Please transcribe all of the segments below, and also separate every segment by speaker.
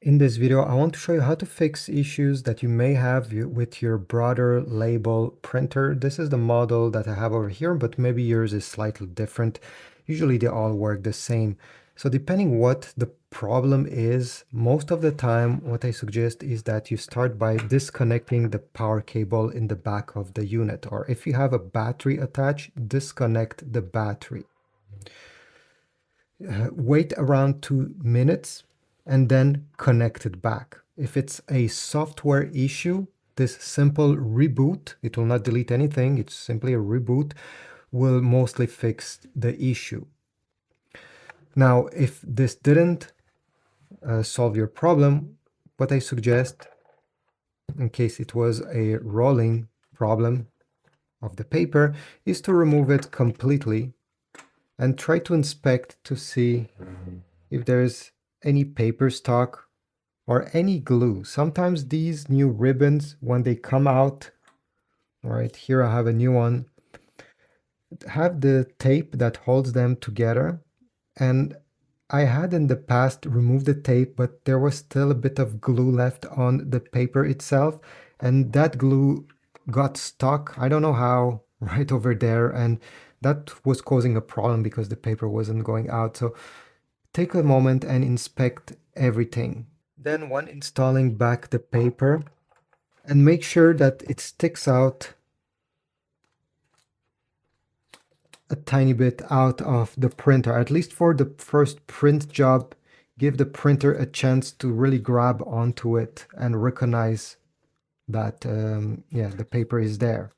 Speaker 1: In this video, I want to show you how to fix issues that you may have with your Brother label printer. This is the model that I have over here, but maybe yours is slightly different. Usually they all work the same. So depending what the problem is, most of the time what I suggest is that you start by disconnecting the power cable in the back of the unit, or if you have a battery attached, disconnect the battery. Wait around 2 minutes and then connect it back. If it's a software issue, this simple reboot, it will not delete anything, it's simply a reboot, will mostly fix the issue. Now, if this didn't solve your problem, what I suggest, in case it was a rolling problem of the paper, is to remove it completely and try to inspect to see if there's any paper stock or any glue. Sometimes these new ribbons, when they come out, all right, here I have a new one, have the tape that holds them together. And I had in the past removed the tape, but there was still a bit of glue left on the paper itself. And that glue got stuck, I don't know how, right over there. And that was causing a problem because the paper wasn't going out. So take a moment and inspect everything. Then when installing back the paper, and make sure that it sticks out a tiny bit out of the printer, at least for the first print job. Give the printer a chance to really grab onto it and recognize that the paper is there.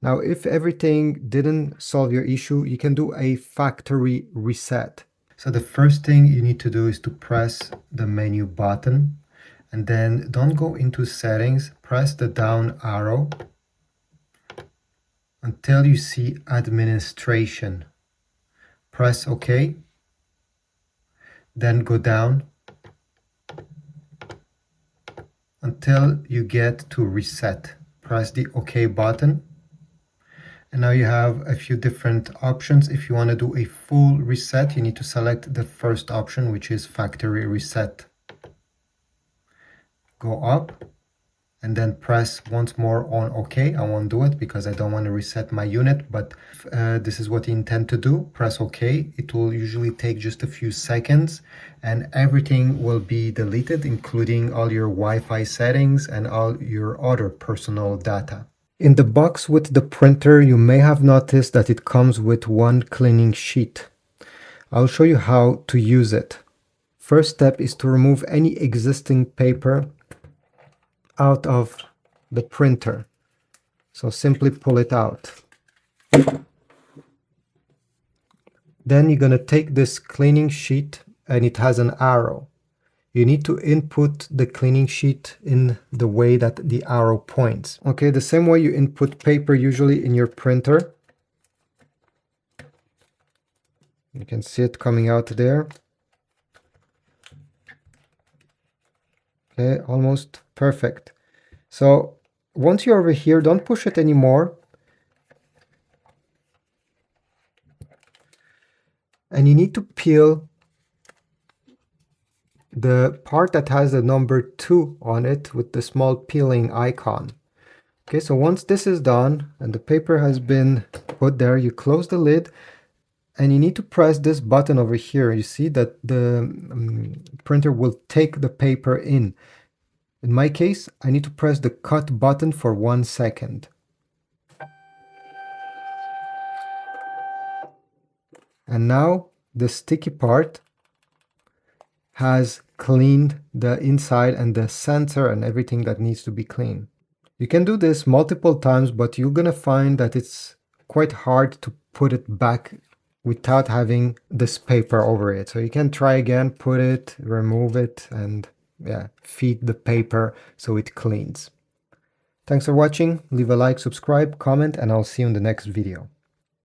Speaker 1: Now, if everything didn't solve your issue, you can do a factory reset. So the first thing you need to do is to press the menu button, and then don't go into settings, press the down arrow until you see administration. Press OK, then go down until you get to reset. Press the OK button. And now you have a few different options. If you want to do a full reset, you need to select the first option, which is factory reset. Go up and then press once more on OK. I won't do it because I don't want to reset my unit, but this is what you intend to do. Press OK. It will usually take just a few seconds and everything will be deleted, including all your Wi-Fi settings and all your other personal data. In the box with the printer, you may have noticed that it comes with one cleaning sheet. I'll show you how to use it. First step is to remove any existing paper out of the printer. So simply pull it out. Then you're going to take this cleaning sheet and it has an arrow. You need to input the cleaning sheet in the way that the arrow points. Okay, the same way you input paper usually in your printer. You can see it coming out there. Okay, almost perfect. So once you're over here, don't push it anymore. And you need to peel the part that has the number 2 on it with the small peeling icon. Okay, so once this is done and the paper has been put there, you close the lid and you need to press this button over here. You see that the printer will take the paper in. In my case, I need to press the cut button for 1 second. And now the sticky part has cleaned the inside and the sensor and everything that needs to be cleaned. You can do this multiple times, but you're gonna find that it's quite hard to put it back without having this paper over it. So you can try again, put it, remove it, and feed the paper so it cleans. Thanks for watching. Leave a like, subscribe, comment, and I'll see you in the next video.